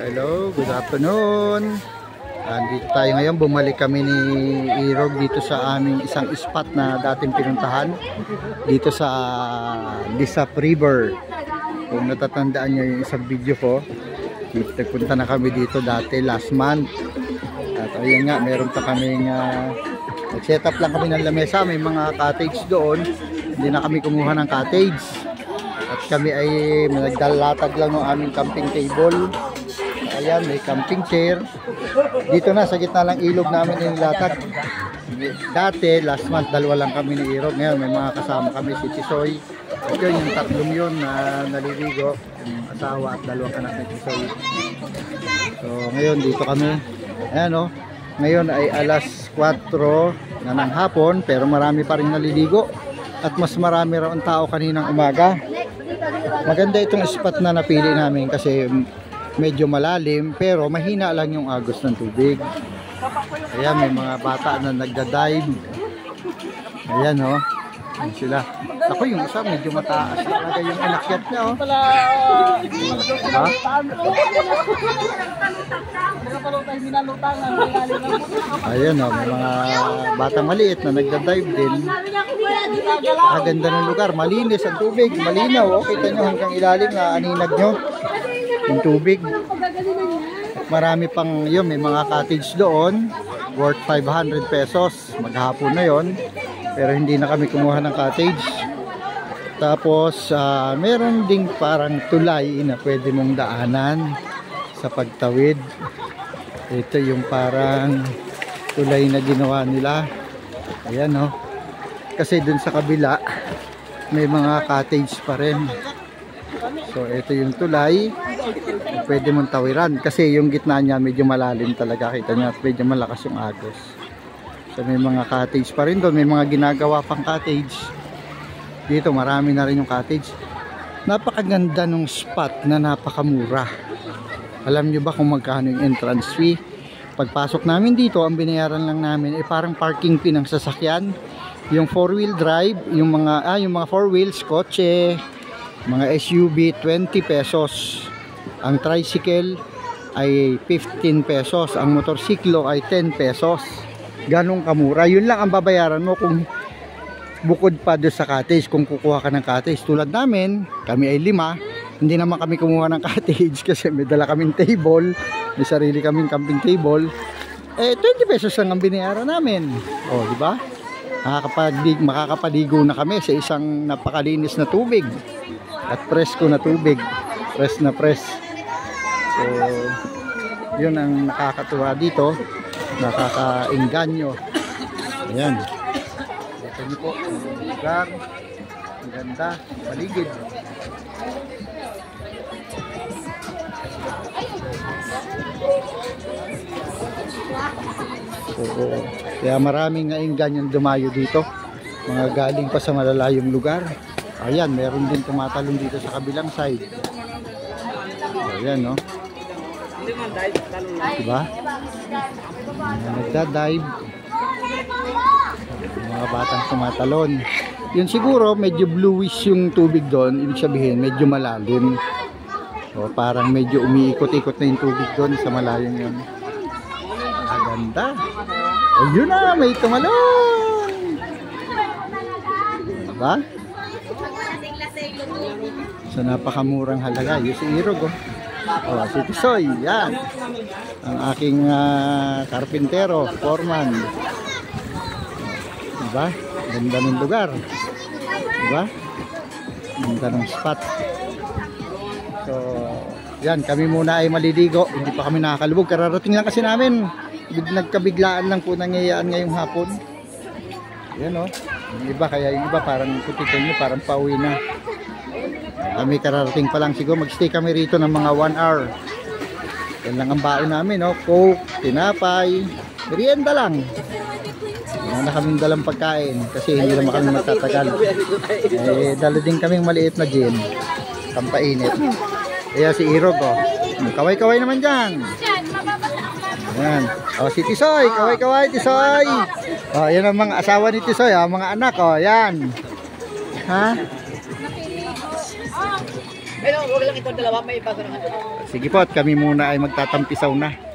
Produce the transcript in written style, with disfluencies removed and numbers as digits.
Hello, good afternoon. Dito tayo ngayon, bumalik kami ni Irog dito sa aming isang spot na dating pinuntahan dito sa Lisap River. Kung natatandaan nyo yung isang video ko, nagpunta na kami dito dati last month. At ayun nga, meron pa kaming nag-set up lang kami ng lamesa, may mga cottage doon. Hindi na kami kumuha ng cottage. At kami ay nagdalatag lang ng aming camping table. Ayan, may camping chair. Dito na, sa gitna lang ilog namin inilatag. Dati, last month, dalawa lang kami ni Irog. Ngayon, may mga kasama kami, si Tisoy. At yun, yung tatlong yun na naliligo. Yung asawa at dalawang anak ni Tisoy. So, ngayon, dito kami. Ayan, o. Ngayon ay alas 4 na ng hapon, pero marami pa rin naliligo. At mas marami raw ang tao kaninang umaga. Maganda itong spot na napili namin kasi medyo malalim pero mahina lang yung agos ng tubig. Ayan, may mga bata na nagda-dive. Ayan, oh. Ayan sila. Ako, yung isa medyo mataas talaga yung inakyat niya, oh. Diba? Ayan, oh, may mga batang maliit na nagda-dive din. Ganda ng lugar, malinis ang tubig, malinaw, oh. Kita nyo hanggang ilalim na aninag nyo yung tubig. At marami pang yun, may mga cottage doon worth 500 pesos. Maghapon na yon, pero hindi na kami kumuha ng cottage. Tapos meron ding parang tulay na pwede mong daanan sa pagtawid. Ito yung parang tulay na ginawa nila. Ayan, oh. Kasi dun sa kabila may mga cottage pa rin. So ito yung tulay, pwede mong tawiran kasi yung gitna niya medyo malalim talaga, kita niya, medyo malakas yung agos. So may mga cottage pa rin doon, may mga ginagawa pang cottage. Dito marami na rin yung cottage. Napakaganda ng spot na napakamura. Alam nyo ba kung magkano yung entrance fee? Pagpasok namin dito, ang binayaran lang namin ay parang parking fee ng sasakyan. Yung 4-wheel drive, yung mga 4 wheels, kotse, mga SUV, 20 pesos. Ang tricycle ay 15 pesos. Ang motorsiklo ay 10 pesos. Ganong kamura. Yun lang ang babayaran mo kung bukod pa doon sa cottage. Kung kukuha ka ng cottage. Tulad namin, kami ay 5. Hindi naman kami kumuha ng cottage kasi may dala kaming table. May sarili kaming camping table. 20 pesos lang ang binayaran namin. O, di ba? Makakapaligo na kami sa isang napakalinis na tubig. At presko na tubig, fresh na fresh. So yun ang nakakatuwa dito, nakakainganyo. Ayan, ito nyo po ang lugar, ang ganda, paligid. So kaya maraming nainganyo dumayo dito, mga galing pa sa malalayong lugar. Ayan, meron din tumatalon dito sa kabilang side. Ayan, no? Diba? Nagda-dive. Mga batang tumatalon. Yun siguro, medyo bluish yung tubig doon. Ibig sabihin, medyo malalim. O, parang medyo umiikot-ikot na yung tubig doon sa malayong yun. Ganda. Ayun na, may tumalon. Diba? Sa napakamurang halaga, yung si Irog, oh. Oh, si Tisoy, yan. Ang aking karpintero, foreman. Diba? Ganda ng lugar. Diba? Ganda ng spot. So, yan, kami muna ay maliligo. Hindi pa kami nakakalubog. Kararating lang kasi namin. Nagkabiglaan lang po nangyayaan ngayong hapon. Yan, oh. Yung iba, kaya yung iba parang kutitin nyo, parang pauwi na. Kami kararating pa lang, siguro magstay kami rito ng mga 1 hour. Yan lang ang baon namin, no? Coke, tinapay, merienda lang. Wala na kaming dalang pagkain kasi hindi naman kami magtatagal. Dala din kaming maliit na gin, pampainit. Kaya si Irog, oh. Kaway-kaway naman dyan. Ayan. O, si Tisoy, kaway-kaway, Tisoy. O, yan ang mga asawa ni Tisoy, mga anak, o, yan. Ha? Pero wag lang ito dalawa, may iba ko naman. Sige po at kami muna ay magtatampisaw na.